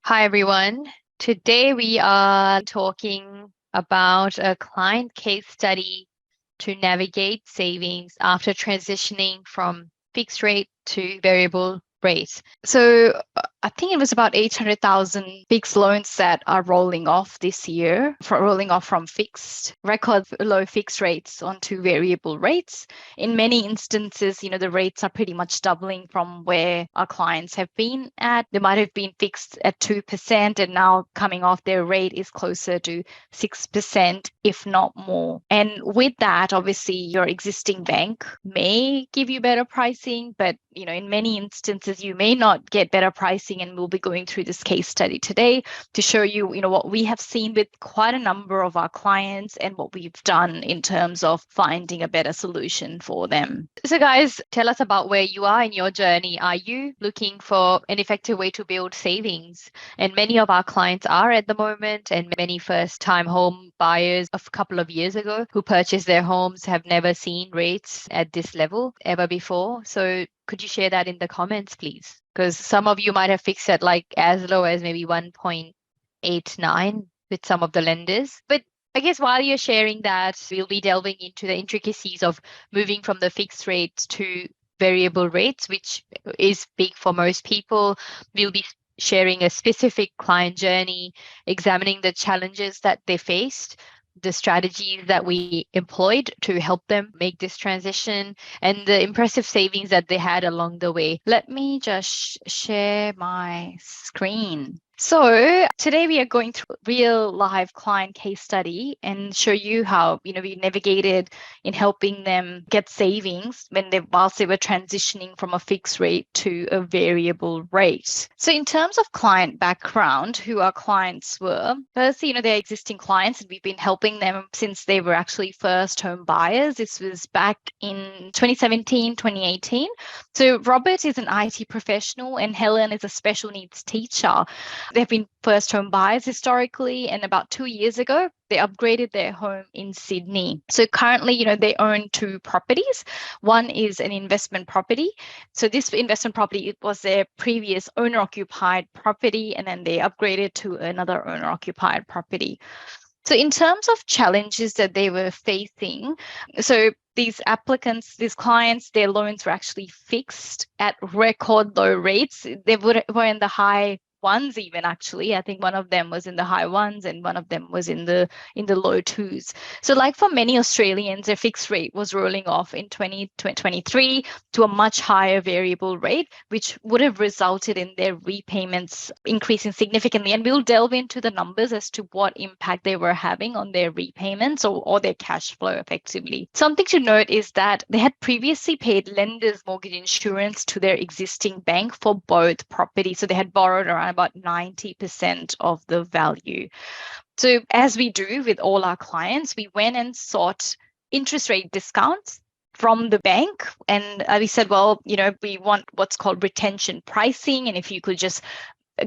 Hi, everyone. Today we are talking about a client case study to navigate savings after transitioning from fixed rate to variable rate. I think it was about 800,000 fixed loans that are rolling off this year, rolling off from fixed, record low fixed rates onto variable rates. In many instances, the rates are pretty much doubling from where our clients have been at. They might have been fixed at 2%, and now coming off their rate is closer to 6%, if not more. And with that, obviously, your existing bank may give you better pricing, but in many instances, you may not get better pricing. And we'll be going through this case study today to show you, what we have seen with quite a number of our clients and what we've done in terms of finding a better solution for them. So guys, tell us about where you are in your journey. Are you looking for an effective way to build savings? And many of our clients are at the moment, and many first-time home buyers of a couple of years ago who purchased their homes have never seen rates at this level ever before. So could you share that in the comments, please? Because some of you might have fixed it like as low as maybe 1.89 with some of the lenders. But I guess while you're sharing that, we'll be delving into the intricacies of moving from the fixed rates to variable rates, which is big for most people. We'll be sharing a specific client journey, examining the challenges that they faced, the strategies that we employed to help them make this transition, and the impressive savings that they had along the way. Let me just share my screen. So today we are going through a real live client case study and show you how we navigated in helping them get savings whilst they were transitioning from a fixed rate to a variable rate. So in terms of client background, who our clients were, firstly, they're existing clients, and we've been helping them since they were actually first home buyers. This was back in 2017, 2018. So Robert is an IT professional and Helen is a special needs teacher. They've been first home buyers historically, and about 2 years ago, they upgraded their home in Sydney. So currently, they own two properties. One is an investment property. So this investment property, it was their previous owner-occupied property, and then they upgraded to another owner-occupied property. So in terms of challenges that they were facing, so these applicants, these clients, their loans were actually fixed at record low rates. They were in the high ones even, actually. I think one of them was in the high ones and one of them was in the low twos. So like for many Australians, their fixed rate was rolling off in 2023 to a much higher variable rate, which would have resulted in their repayments increasing significantly. And we'll delve into the numbers as to what impact they were having on their repayments or their cash flow effectively. Something to note is that they had previously paid lenders' mortgage insurance to their existing bank for both properties. So they had borrowed around about 90% of the value. So as we do with all our clients, we went and sought interest rate discounts from the bank. And we said, well, we want what's called retention pricing. And if you could just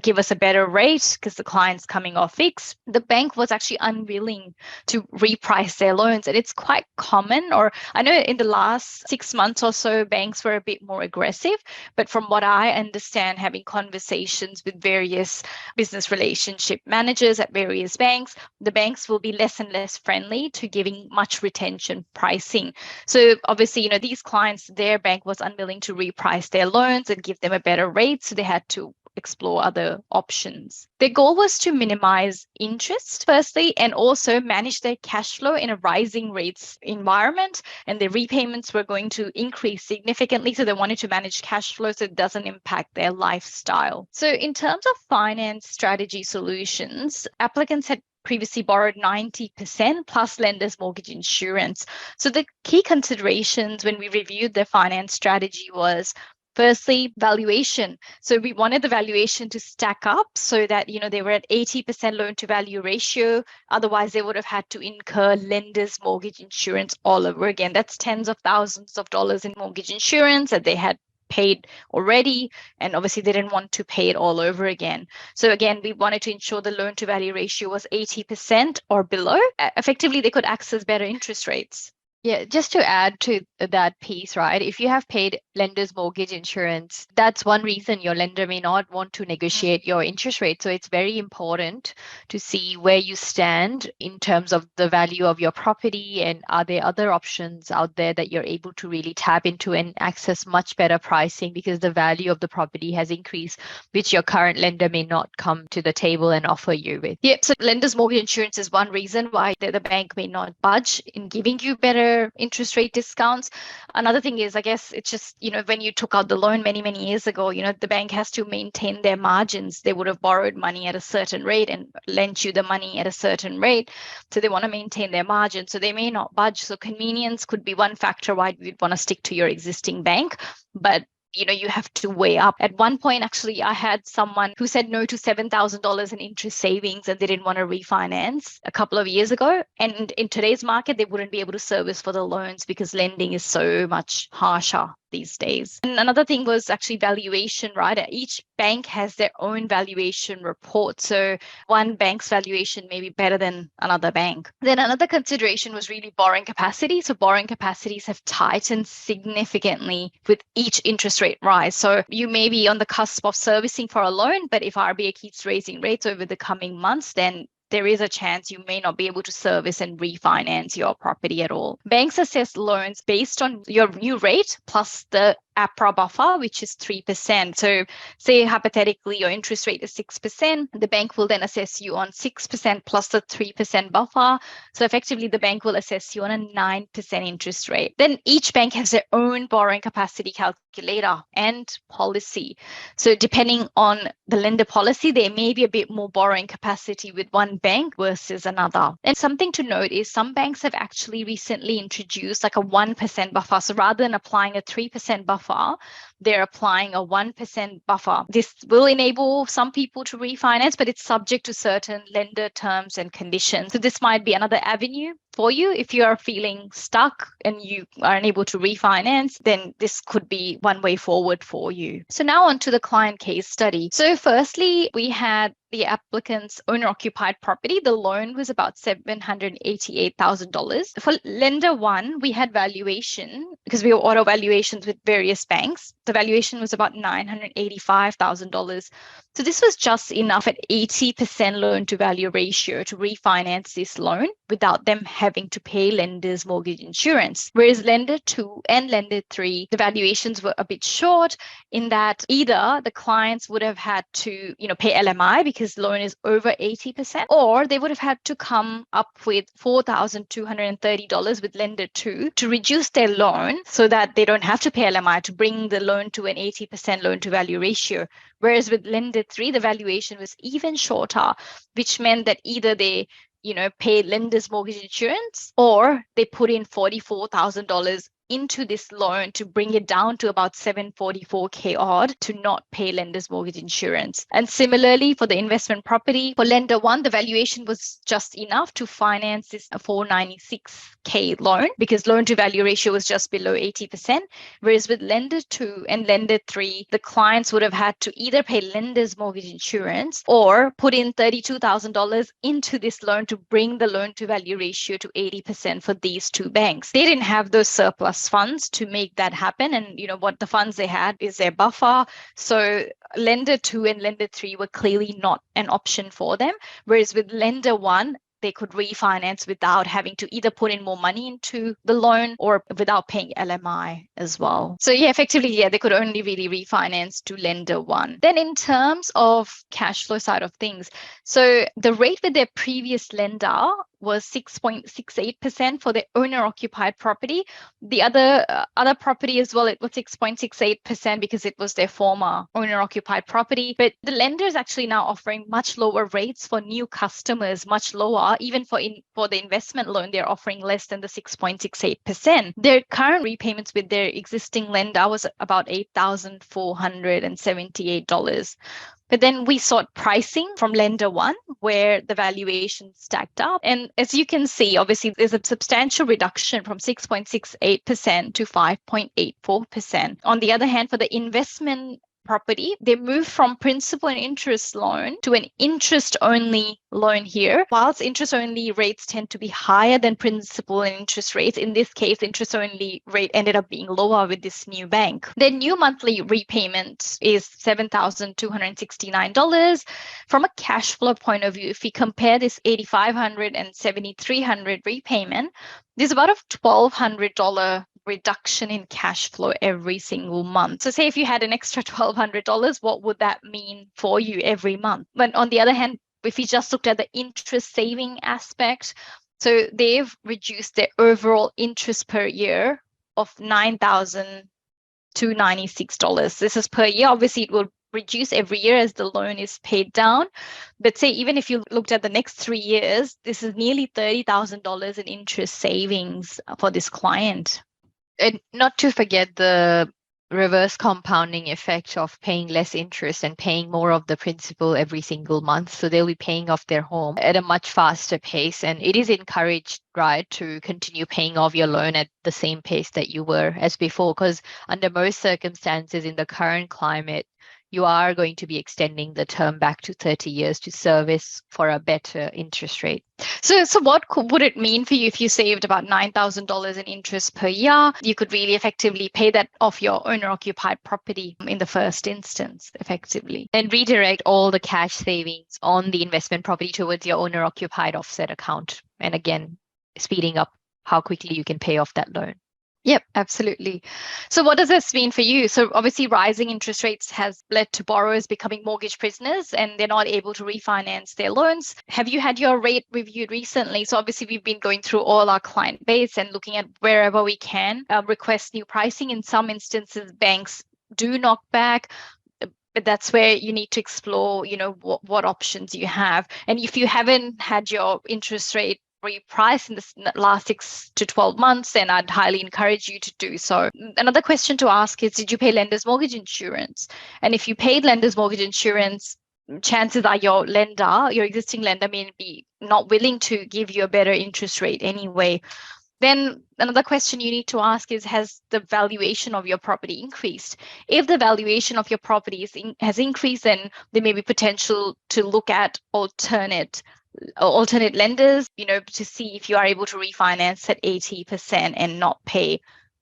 give us a better rate because the client's coming off fixed, the bank was actually unwilling to reprice their loans. And it's quite common, or I know in the last 6 months or so, banks were a bit more aggressive. But from what I understand, having conversations with various business relationship managers at various banks, the banks will be less and less friendly to giving much retention pricing. So obviously, these clients, their bank was unwilling to reprice their loans and give them a better rate. So they had to explore other options. Their goal was to minimize interest, firstly, and also manage their cash flow in a rising rates environment. And their repayments were going to increase significantly. So they wanted to manage cash flow so it doesn't impact their lifestyle. So in terms of finance strategy solutions, applicants had previously borrowed 90% plus lenders' mortgage insurance. So the key considerations when we reviewed their finance strategy was, firstly, valuation. So we wanted the valuation to stack up so that, they were at 80% loan to value ratio. Otherwise, they would have had to incur lenders' mortgage insurance all over again. That's tens of thousands of dollars in mortgage insurance that they had paid already. And obviously, they didn't want to pay it all over again. So again, we wanted to ensure the loan to value ratio was 80% or below. Effectively, they could access better interest rates. Yeah, just to add to that piece, right? If you have paid lender's mortgage insurance, that's one reason your lender may not want to negotiate your interest rate. So it's very important to see where you stand in terms of the value of your property, and are there other options out there that you're able to really tap into and access much better pricing because the value of the property has increased, which your current lender may not come to the table and offer you with. Yep, so lender's mortgage insurance is one reason why the bank may not budge in giving you better interest rate discounts. Another thing is, I guess it's just, when you took out the loan many, many years ago, the bank has to maintain their margins. They would have borrowed money at a certain rate and lent you the money at a certain rate. So they want to maintain their margin. So they may not budge. So convenience could be one factor why you'd want to stick to your existing bank. But you have to weigh up. At one point, actually, I had someone who said no to $7,000 in interest savings and they didn't want to refinance a couple of years ago. And in today's market, they wouldn't be able to service for the loans because lending is so much harsher these days. And another thing was actually valuation, right? Each bank has their own valuation report. So one bank's valuation may be better than another bank. Then another consideration was really borrowing capacity. So borrowing capacities have tightened significantly with each interest rate rise. So you may be on the cusp of servicing for a loan, but if RBA keeps raising rates over the coming months, then there is a chance you may not be able to service and refinance your property at all. Banks assess loans based on your new rate plus the APRA buffer, which is 3%. So say hypothetically your interest rate is 6%, the bank will then assess you on 6% plus the 3% buffer. So effectively the bank will assess you on a 9% interest rate. Then each bank has their own borrowing capacity calculator and policy. So depending on the lender policy, there may be a bit more borrowing capacity with one bank versus another. And something to note is some banks have actually recently introduced like a 1% buffer. So rather than applying a 3% buffer, they're applying a 1% buffer. This will enable some people to refinance, but it's subject to certain lender terms and conditions. So this might be another avenue for you. If you are feeling stuck and you are unable to refinance, then this could be one way forward for you. So now on to the client case study. So firstly, we had the applicant's owner-occupied property. The loan was about $788,000. For lender one, we had valuation because we were auto valuations with various banks. The valuation was about $985,000. So this was just enough at 80% loan to value ratio to refinance this loan without them having to pay lender's mortgage insurance. Whereas lender two and lender three, the valuations were a bit short in that either the clients would have had to, pay LMI because loan is over 80%, or they would have had to come up with $4,230 with lender two to reduce their loan so that they don't have to pay LMI to bring the loan to an 80% loan to value ratio. Whereas with lender three, the valuation was even shorter, which meant that either they pay lender's mortgage insurance or they put in $44,000 into this loan to bring it down to about 744K odd to not pay lender's mortgage insurance. And similarly for the investment property, for lender one, the valuation was just enough to finance this 496K loan because loan to value ratio was just below 80%. Whereas with lender two and lender three, the clients would have had to either pay lender's mortgage insurance or put in $32,000 into this loan to bring the loan to value ratio to 80% for these two banks. They didn't have those surplus funds to make that happen, and what the funds they had is their buffer. So lender two and lender three were clearly not an option for them, whereas with lender one, they could refinance without having to either put in more money into the loan or without paying LMI as well. So effectively, they could only really refinance to lender one. Then in terms of cash flow side of things, so the rate with their previous lender was 6.68% for the owner-occupied property. The other property as well, it was 6.68% because it was their former owner-occupied property. But the lender is actually now offering much lower rates for new customers, much lower. Even for the investment loan, they're offering less than the 6.68%. Their current repayments with their existing lender was about $8,478. But then we sought pricing from lender one, where the valuation stacked up. And as you can see, obviously, there's a substantial reduction from 6.68% to 5.84%. On the other hand, for the investment property, they move from principal and interest loan to an interest-only loan here. Whilst interest-only rates tend to be higher than principal and interest rates, in this case, interest-only rate ended up being lower with this new bank. Their new monthly repayment is $7,269. From a cash flow point of view, if we compare this $8,500 and $7,300 repayment, there's about a $1,200 reduction in cash flow every single month. So say if you had an extra $1,200, what would that mean for you every month? But on the other hand, if we just looked at the interest saving aspect, so they've reduced their overall interest per year of $9,296. This is per year. Obviously, it will reduce every year as the loan is paid down. But say even if you looked at the next 3 years, this is nearly $30,000 in interest savings for this client. And not to forget the reverse compounding effect of paying less interest and paying more of the principal every single month. So they'll be paying off their home at a much faster pace. And it is encouraged, right, to continue paying off your loan at the same pace that you were as before, because under most circumstances in the current climate, you are going to be extending the term back to 30 years to service for a better interest rate. So what would it mean for you if you saved about $9,000 in interest per year? You could really effectively pay that off your owner-occupied property in the first instance, effectively. And redirect all the cash savings on the investment property towards your owner-occupied offset account. And again, speeding up how quickly you can pay off that loan. Yep, absolutely. So what does this mean for you? So obviously rising interest rates has led to borrowers becoming mortgage prisoners and they're not able to refinance their loans. Have you had your rate reviewed recently? So obviously we've been going through all our client base and looking at wherever we can request new pricing. In some instances, banks do knock back. But that's where you need to explore, what options you have. And if you haven't had your interest rate reprice in the last 6 to 12 months, then I'd highly encourage you to do so. Another question to ask is, did you pay lender's mortgage insurance? And if you paid lender's mortgage insurance, chances are your existing lender may be not willing to give you a better interest rate anyway. Then another question you need to ask is, has the valuation of your property increased? If the valuation of your property has increased, then there may be potential to look at alternate lenders, to see if you are able to refinance at 80% and not pay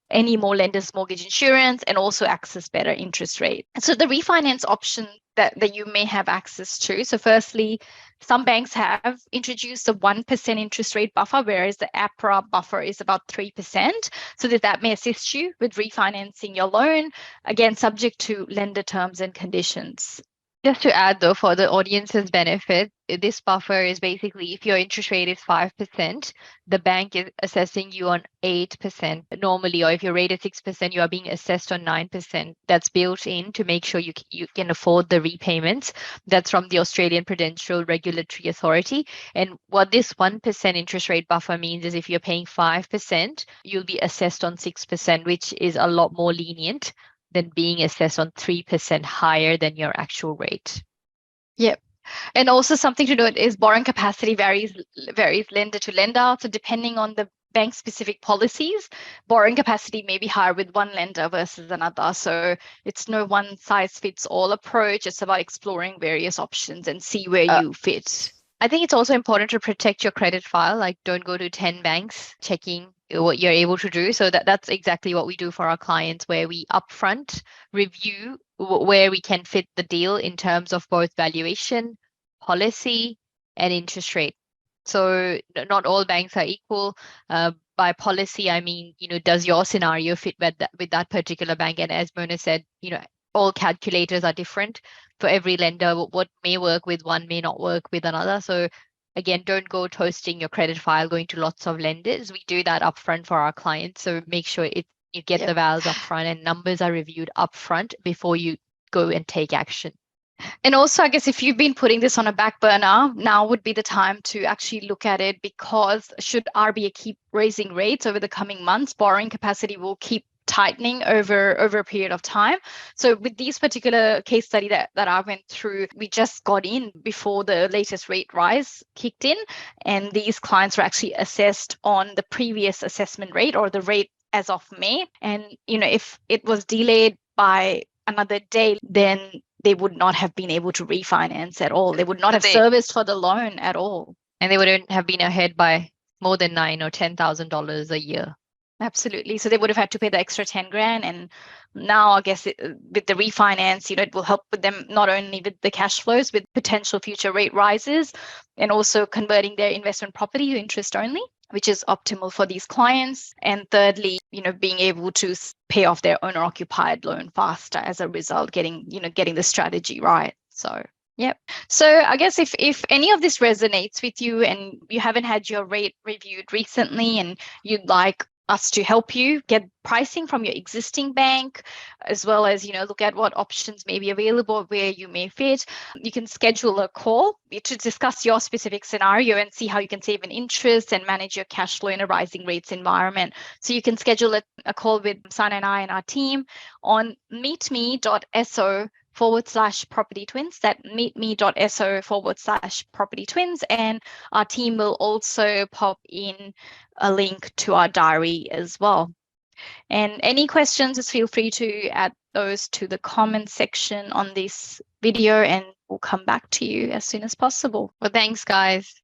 any more lender's mortgage insurance and also access better interest rate. So the refinance option that you may have access to. So firstly, some banks have introduced a 1% interest rate buffer, whereas the APRA buffer is about 3%. So that may assist you with refinancing your loan, again, subject to lender terms and conditions. Just to add though, for the audience's benefit, this buffer is basically if your interest rate is 5%, the bank is assessing you on 8% normally, or if your rate is 6%, you are being assessed on 9%. That's built in to make sure you can afford the repayments. That's from the Australian Prudential Regulatory Authority. And what this 1% interest rate buffer means is if you're paying 5%, you'll be assessed on 6%, which is a lot more lenient than being assessed on 3% higher than your actual rate. Yep. And also something to note is borrowing capacity varies lender to lender. So depending on the bank specific policies, borrowing capacity may be higher with one lender versus another. So it's no one size fits all approach. It's about exploring various options and see where you fit. I think it's also important to protect your credit file. Like don't go to 10 banks checking what you're able to do. So that's exactly what we do for our clients, where we upfront review where we can fit the deal in terms of both valuation, policy, and interest rate. So not all banks are equal. By policy, I mean, does your scenario fit with that particular bank? And as Mona said, all calculators are different for every lender. What may work with one may not work with another. So again, don't go toasting your credit file, going to lots of lenders. We do that upfront for our clients. So make sure you get the vals upfront and numbers are reviewed upfront before you go and take action. And also, I guess if you've been putting this on a back burner, now would be the time to actually look at it, because should RBA keep raising rates over the coming months, borrowing capacity will keep tightening over a period of time. So with these particular case study that I went through, we just got in before the latest rate rise kicked in, and these clients were actually assessed on the previous assessment rate or the rate as of May. And if it was delayed by another day, then they would not have been able to refinance at all. They would not have serviced for the loan at all. And they wouldn't have been ahead by more than $9,000 or $10,000 a year. Absolutely. So they would have had to pay the extra 10 grand. And now I guess with the refinance, it will help with them not only with the cash flows, with potential future rate rises, and also converting their investment property to interest only, which is optimal for these clients. And thirdly, being able to pay off their owner occupied loan faster as a result, getting the strategy right. So yep. So I guess if any of this resonates with you and you haven't had your rate reviewed recently and you'd like us to help you get pricing from your existing bank, as well as look at what options may be available where you may fit, you can schedule a call to discuss your specific scenario and see how you can save an interest and manage your cash flow in a rising rates environment. So you can schedule a call with Sana and I and our team on meetme.so/property twins. That meetme.so/property twins, and our team will also pop in a link to our diary as well. And any questions, just feel free to add those to the comment section on this video, and we'll come back to you as soon as possible. Well, thanks, guys.